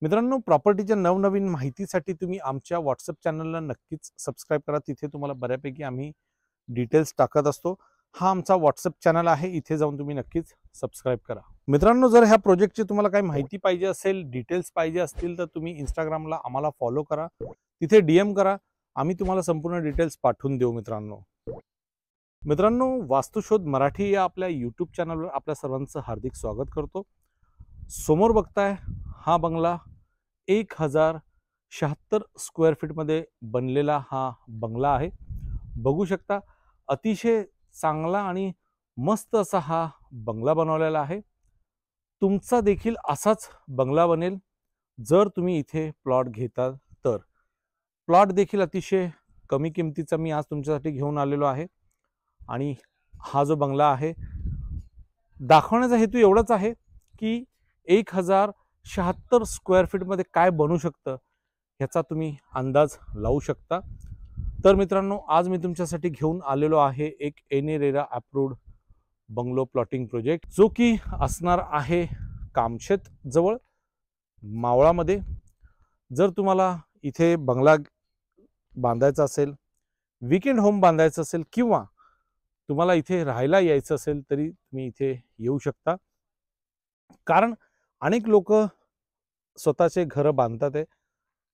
मित्रांनो, प्रॉपर्टीच्या नवनवीन माहितीसाठी तुम्ही आमच्या व्हॉट्सअप चॅनलला नक्कीच सबस्क्राईब करा। तिथे तुम्हाला बऱ्यापैकी आम्ही डिटेल्स टाकत असतो। हा आमचा व्हॉट्सअप चॅनल आहे, इथे जाऊन तुम्ही नक्कीच सबस्क्राईब करा। मित्रांनो, जर ह्या प्रोजेक्टची तुम्हाला काही माहिती पाहिजे असेल, डिटेल्स पाहिजे असतील तर तुम्ही इंस्टाग्रामला आम्हाला फॉलो करा, तिथे DM करा, आम्ही तुम्हाला संपूर्ण डिटेल्स पाठवून देऊ। मित्रांनो, वास्तुशोध मराठी या आपल्या यूट्यूब चॅनलवर आपल्या सर्वांचं हार्दिक स्वागत करतो। समोर बघताय हा बंगला 1076 स्क्वेअर फीट मध्ये बनलेला हा बंगला आहे। बघू शकता, अतिशय चांगला आणि मस्त असा हा बंगला बनवलेला आहे। तुमचा देखील असाच बंगला बनेल जर तुम्ही इथे प्लॉट घेता तर। प्लॉट देखील अतिशय कमी किमतीचा मी आज तुमच्यासाठी घेऊन आलेलो आहे। आणि हा जो बंगला आहे, दाखवण्याचा हेतू एवढाच आहे की 1076 स्क्वेअर फीट मध्ये काय बनू शकतं याचा तुम्ही अंदाज लावू शकता। तर मित्रांनो, आज मी तुमच्यासाठी घेऊन आलेलो आहे एक एनेरेरा अप्रूव्ड बंगलो प्लॉटिंग प्रोजेक्ट, जो की असणार आहे कामशेत जवळ मावळामध्ये। जर तुम्हाला इथे बंगला बांधायचा असेल, वीकेंड होम बांधायचं असेल किंवा तुम्हाला इथे राहायला यायचं असेल तरी तुम्ही इथे येऊ शकता। कारण अनेक लोक स्वतःचे घर बांधतात आहे,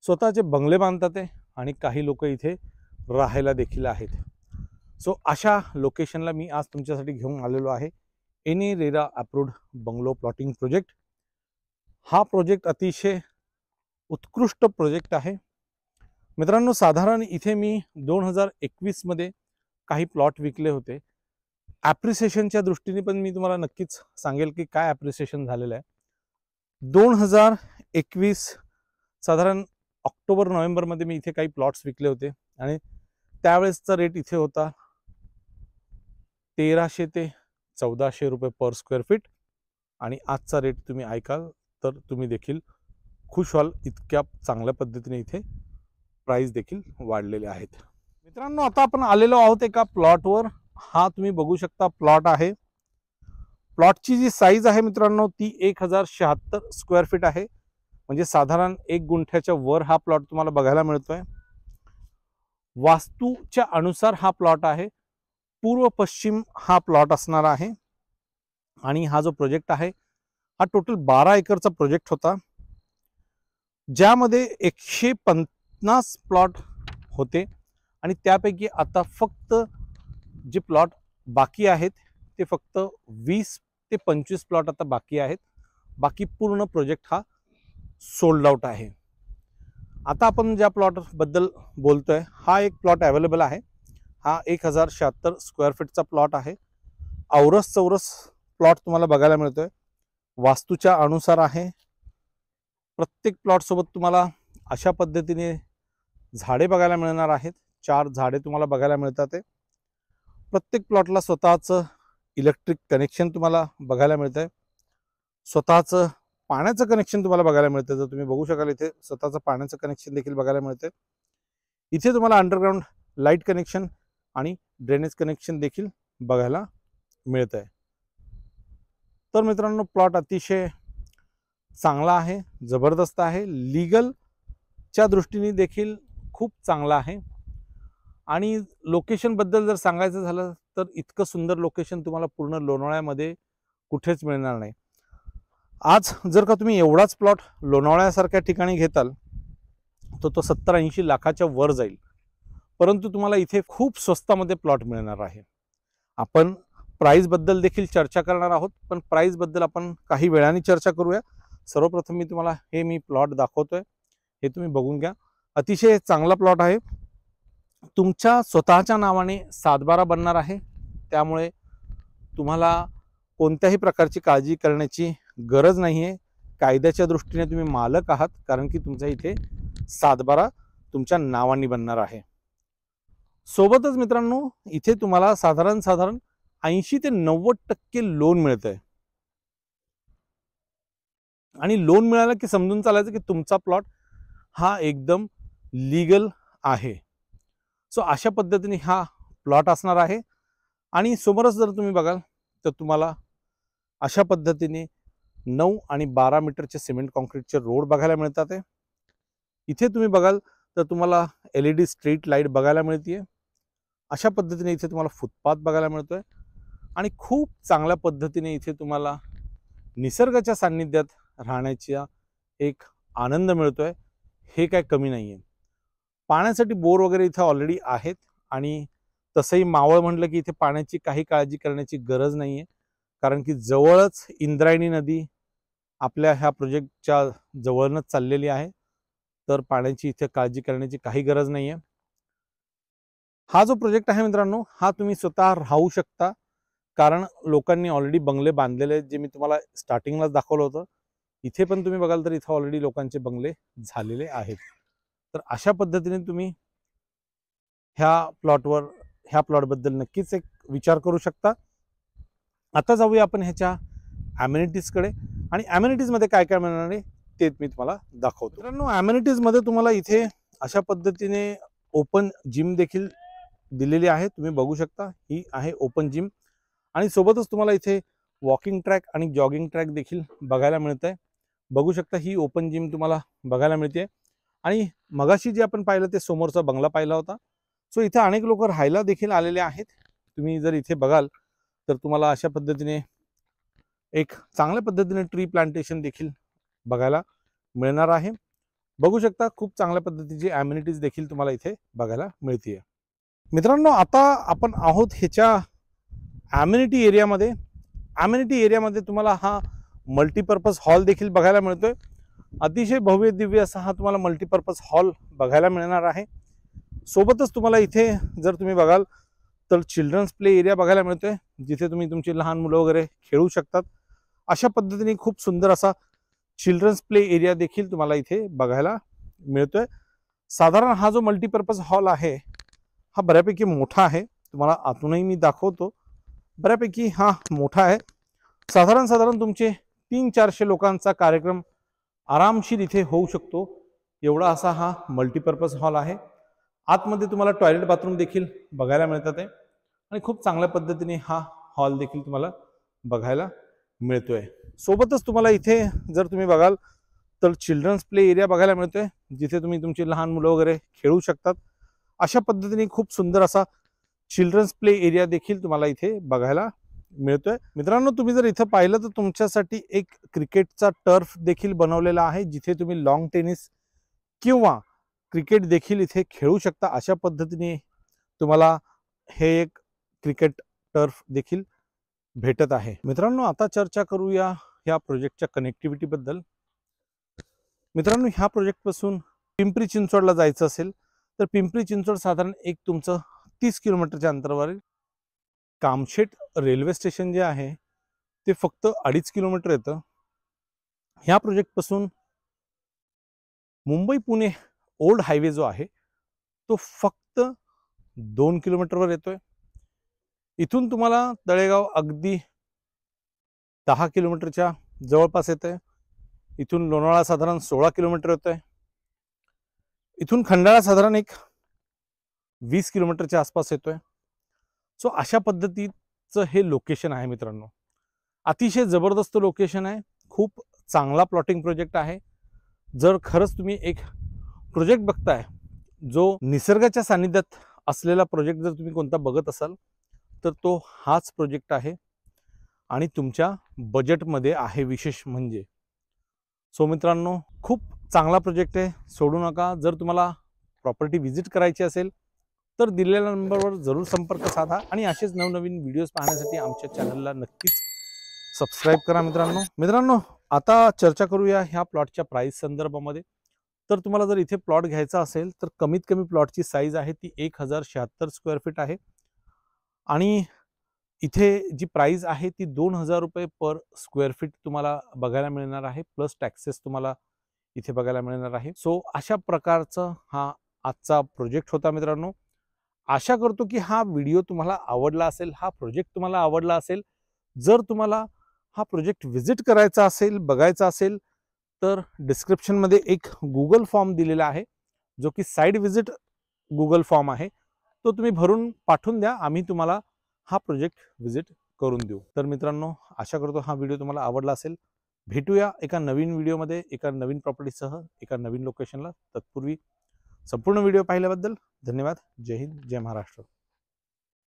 स्वतःचे बंगले बांधतात आहे आणि काही लोक इथे राहायला देखील आहेत। सो अशा लोकेशनला मी आज तुमच्यासाठी घेऊन आलेलो आहे एनेरेरा अप्रूव्ड बंगलो प्लॉटिंग प्रोजेक्ट। हा प्रोजेक्ट अतिशय उत्कृष्ट प्रोजेक्ट आहे। मित्रांनो, साधारण इथे मी 2021 मध्ये काही प्लॉट विकले होते। ॲप्रिसिएशनच्या दृष्टीने पण मी तुम्हाला नक्कीच सांगेल की काय ॲप्रिसिएशन झालेलं आहे। 2021 साधारण ऑक्टोबर नोव्हेंबर मध्ये मी इथे काही प्लॉट्स विकले होते आणि त्यावेळेसचा रेट इथे होता 1300 ते 1400 रुपये पर स्क्वेअर फीट। आणि आजचा रेट तुम्ही ऐकाल तर तुम्ही देखील खुश व्हाल, इतक्या चांगल्या पद्धतीने इथे प्राइस देखील वाढलेले आहेत। मित्रांनो, आता आपण आलेलो आहोत एका प्लॉटवर। हा तुम्ही बघू शकता प्लॉट आहे। प्लॉटची जी साईज आहे मित्रांनो ती 1076 स्क्वेअर फीट आहे, म्हणजे साधारण 1 गुंठ्याच्या वर हा प्लॉट तुम्हाला बघायला मिळतोय। वास्तूच्या अनुसार हा प्लॉट आहे, पूर्व पश्चिम हा प्लॉट असणार आहे। आणि हा जो प्रोजेक्ट आहे हा टोटल 12 एकरचा प्रोजेक्ट होता, ज्यामध्ये 150 प्लॉट होते आणि त्यापैकी आता फक्त जे प्लॉट बाकी आहेत ते फक्त 20 ते 25 प्लॉट आता बाकी आहेत। बाकी पूर्ण प्रोजेक्ट हा सोल्ड आउट आहे। आता आपण ज्या प्लॉट बद्दल बोलतोय हा एक प्लॉट अवेलेबल आहे। हा 1076 स्क्वेअर फीटचा प्लॉट आहे। औरस चौरस प्लॉट तुम्हाला बघायला मिळतोय, वास्तूच्या अनुसार आहे। प्रत्येक प्लॉट सोबत तुम्हाला अशा पद्धतीने झाडे बघायला मिळणार आहेत। 4 झाडे तुम्हाला बघायला मिळतात। प्रत्येक प्लॉटला स्वतःचं इलेक्ट्रिक कनेक्शन तुम्हाला बघायला मिळतंय, स्वतःचं पाण्याचं कनेक्शन तुम्हाला बघायला मिळतं। जर तुम्ही बघू शकाल इथे स्वतःचं पाण्याचं कनेक्शन देखील बघायला मिळतंय। इथे तुम्हाला अंडरग्राउंड लाईट कनेक्शन आणि ड्रेनेज कनेक्शन देखील बघायला मिळतंय। तर मित्रांनो, प्लॉट अतिशय चांगला आहे, जबरदस्त आहे, लीगलच्या दृष्टीने देखील खूप चांगला आहे। आणि लोकेशन बद्दल जर सांगायचं झालं तर इतकं सुंदर लोकेशन तुम्हाला पूर्ण लोणावळ्यामध्ये कुठेच मिळणार नाही। आज जर का तुम्ही एवढाच प्लॉट लोणावळ्यासारख्या ठिकाणी घेताल तर तो 70-80 लाखाच्या वर जाईल, परंतु तुम्हाला इथे खूप स्वस्तामध्ये प्लॉट मिळणार आहे। आपण प्राइस बद्दल देखील चर्चा करणार आहोत, पण प्राइस बद्दल आपण काही वेळाने चर्चा करूया। सर्वप्रथम मी तुम्हाला मी प्लॉट दाखवतोय, हे तुम्ही बघून घ्या। अतिशय चांगला प्लॉट आहे, तुमच्या स्वतःच्या नावाने 7/12 बनणार आहे, त्यामुळे तुम्हाला कोणत्याही प्रकारची काळजी करण्याची गरज नाहीये। कायद्याच्या दृष्टीने तुम्ही मालक आहात, कारण की तुमच्या इथे 7/12 तुमच्या नावाने बनणार आहे। सोबतच मित्रांनो, इथे तुम्हाला साधारण 80 ते 90% लोन मिळतंय। आणि लोन मिळालं की समजून चालायचं की तुमचा प्लॉट हा एकदम लीगल आहे। सो अशा पद्धतीने हा प्लॉट असणार आहे। आणि समोरच जर तुम्ही बघाल तर तुम्हाला अशा पद्धतीने 9 आणि 12 मीटरचे सिमेंट कॉन्क्रीटचे रोड बघायला मिळतात आहे। इथे तुम्ही बघाल तर तुम्हाला LED स्ट्रीट लाईट बघायला मिळते। अशा पद्धतीने इथे तुम्हाला फुटपाथ बघायला मिळतोय आणि खूप चांगल्या पद्धतीने इथे तुम्हाला निसर्गाच्या सान्निध्यात राहण्याचा एक आनंद मिळतोय। हे काय कमी नाहीये। पाण्यासाठी बोर वगैरे इथे ऑलरेडी आहेत आणि तसंही मावळ म्हटलं की इथे पाण्याची काही काळजी करण्याची गरज नाहीये, कारण की जवळच इंद्रायणी नदी आपल्या ह्या प्रोजेक्टच्या जवळच चाललेली आहे, तर पाण्याची इथे काळजी करण्याची काही गरज नाहीये। हा जो प्रोजेक्ट आहे मित्रांनो, हा तुम्ही स्वतः राहू शकता, कारण लोकांनी ऑलरेडी बंगले बांधलेले आहेत, जे मी तुम्हाला स्टार्टिंगलाच दाखवलं होतं। इथे पण तुम्ही बघाल तर इथे ऑलरेडी लोकांचे बंगले झालेले आहेत। तर अशा पद्धतीने तुम्ही ह्या प्लॉटबद्दल नक्कीच एक विचार करू शकता। आता जाऊया आपण ह्याच्या ॲम्युनिटीजकडे आणि ॲम्युनिटीजमध्ये काय काय मिळणार आहे ते मी तुम्हाला दाखवतो। मित्रांनो, ॲम्युनिटीजमध्ये तुम्हाला इथे अशा पद्धतीने ओपन जिम देखील दिलेली आहे, तुम्ही बघू शकता। ही आहे ओपन जिम आणि सोबतच तुम्हाला इथे वॉकिंग ट्रॅक आणि जॉगिंग ट्रॅक देखील बघायला मिळतंय। बघू शकता ही ओपन जिम तुम्हाला बघायला मिळते आणि मगाशी जे आपण पाहिलं ते समोरचा बंगला पाहिला होता। सो इथे अनेक लोक राहायला देखील आलेले आहेत। तुम्ही जर इथे बघाल तर तुम्हाला अशा पद्धतीने एक चांगल्या पद्धतीने ट्री प्लांटेशन देखील बघायला मिळणार आहे। बघू शकता खूप चांगल्या पद्धतीची ॲम्युनिटीज देखील तुम्हाला इथे बघायला मिळते। मित्रांनो, आता आपण आहोत ह्याच्या ॲम्युनिटी एरियामध्ये। ॲम्युनिटी एरियामध्ये तुम्हाला हा मल्टीपर्पज हॉल देखील बघायला मिळतोय। अतिशय भव्य दिव्य असा हा तुम्हाला मल्टीपर्पज हॉल बघायला मिळणार आहे। सोबतच तुम्हाला इथे जर तुम्ही बघाल तर चिल्ड्रन्स प्ले एरिया बघायला मिळतोय, जिथे तुम्ही तुमची लहान मुलं वगैरे खेळू शकतात। अशा पद्धतीने खूप सुंदर असा चिल्ड्रन्स प्ले एरिया देखील तुम्हाला इथे बघायला मिळतोय। साधारण हा जो मल्टीपर्पज हॉल आहे हा बऱ्यापैकी मोठा आहे, तुम्हाला आतूनही मी दाखवतो। बऱ्यापैकी हा मोठा आहे। साधारण तुमचे 300-400 लोकांचा कार्यक्रम आरामशीर इथे होऊ शकतो, एवढा असा हा मल्टीपर्पज हॉल आहे। आतमध्ये तुम्हाला टॉयलेट बाथरूम देखील बघायला मिळतात आहे आणि खूप चांगल्या पद्धतीने हा हॉल देखील तुम्हाला बघायला मिळतोय। सोबतच तुम्हाला इथे जर तुम्ही बघाल तर चिल्ड्रन्स प्ले एरिया बघायला मिळतोय, जिथे तुम्ही तुमची लहान मुलं वगैरे खेळू शकतात। अशा पद्धतीने खूप सुंदर असा चिल्ड्रन्स प्ले एरिया देखील तुम्हाला इथे बघायला मिळतोय। मित्रांनो, तुम्ही जर इथं पाहिलं तर तुमच्यासाठी एक क्रिकेटचा टर्फ देखील बनवलेला आहे, जिथे तुम्ही लॉन टेनिस किंवा क्रिकेट देखील इथे खेळू शकता। अशा पद्धतीने तुम्हाला हे एक क्रिकेट टर्फ देखील भेटत आहे। मित्रांनो, आता चर्चा करूया ह्या प्रोजेक्टच्या कनेक्टिव्हिटी बद्दल। मित्रांनो, ह्या प्रोजेक्ट पासून पिंपरी चिंचवडला जायचं असेल तर पिंपरी चिंचवड साधारण एक तुमचं 30 किलोमीटरच्या अंतरावर। कामशेत रेल्वे स्टेशन जे आहे ते फक्त 2.5 किलोमीटर येतं। ह्या प्रोजेक्ट पासून मुंबई पुणे ओल्ड हायवे जो आहे तो फक्त 2 किलोमीटरवर येतोय। इथून तुम्हाला तळेगाव अगदी 10 किलोमीटरच्या जवळपास येतंय। इथून लोणावळा साधारण 16 किलोमीटर येतोय। इथून खंडाळा साधारण एक 20 किलोमीटरच्या आसपास येतोय। सो अशा पद्धतीचं हे लोकेशन आहे मित्रांनो, अतिशय जबरदस्त लोकेशन आहे। खूप चांगला प्लॉटिंग प्रोजेक्ट आहे। जर खरंच तुम्ही एक प्रोजेक्ट बघताय जो निसर्गाच्या सानिध्यात असलेला प्रोजेक्ट जर तुम्ही कोणता बघत असाल तर तो हाच प्रोजेक्ट आहे आणि तुमच्या बजेटमध्ये आहे विशेष म्हणजे। सो मित्रांनो, खूप चांगला प्रोजेक्ट आहे, सोडू नका। जर तुम्हाला प्रॉपर्टी व्हिजिट करायची असेल तर दिलेल्या नंबरवर जरूर संपर्क साधा आणि असेच नवनवीन व्हिडिओज पाहण्यासाठी आमच्या चॅनलला नक्कीच सबस्क्राईब करा। मित्रांनो, आता चर्चा करूया ह्या प्लॉटच्या प्राइस संदर्भामध्ये। तर तुम्हाला जर इथे प्लॉट घ्यायचा असेल तर कमीत कमी प्लॉटची साईज आहे ती 1076 स्क्वेअर फीट आहे आणि इथे जी प्राइस आहे ती 2000 रुपये पर स्क्वेअर फीट तुम्हाला बघायला मिळणार आहे, प्लस टॅक्सेस तुम्हाला इथे बघायला मिळणार आहे। सो अशा प्रकारचा हा आजचा प्रोजेक्ट होता मित्रांनो। आशा करतो की हा व्हिडिओ तुम्हाला आवडला असेल, हा प्रोजेक्ट तुम्हाला आवडला असेल। जर तुम्हाला हा प्रोजेक्ट व्हिजिट करायचा असेल, बघायचा असेल तर डिस्क्रिप्शनमध्ये एक गुगल फॉर्म दिलेला आहे, जो की साइड व्हिजिट गुगल फॉर्म आहे, तो तुम्ही भरून पाठवून द्या, आम्ही तुम्हाला हा प्रोजेक्ट व्हिजिट करून देऊ। तर मित्रांनो, आशा करतो हा व्हिडिओ तुम्हाला आवडला असेल। भेटूया एका नवीन व्हिडिओमध्ये, एका नवीन प्रॉपर्टीसह, एका नवीन लोकेशनला. तत्पूर्वी संपूर्ण व्हिडिओ पाहिल्याबद्दल धन्यवाद. जय हिंद, जय महाराष्ट्र.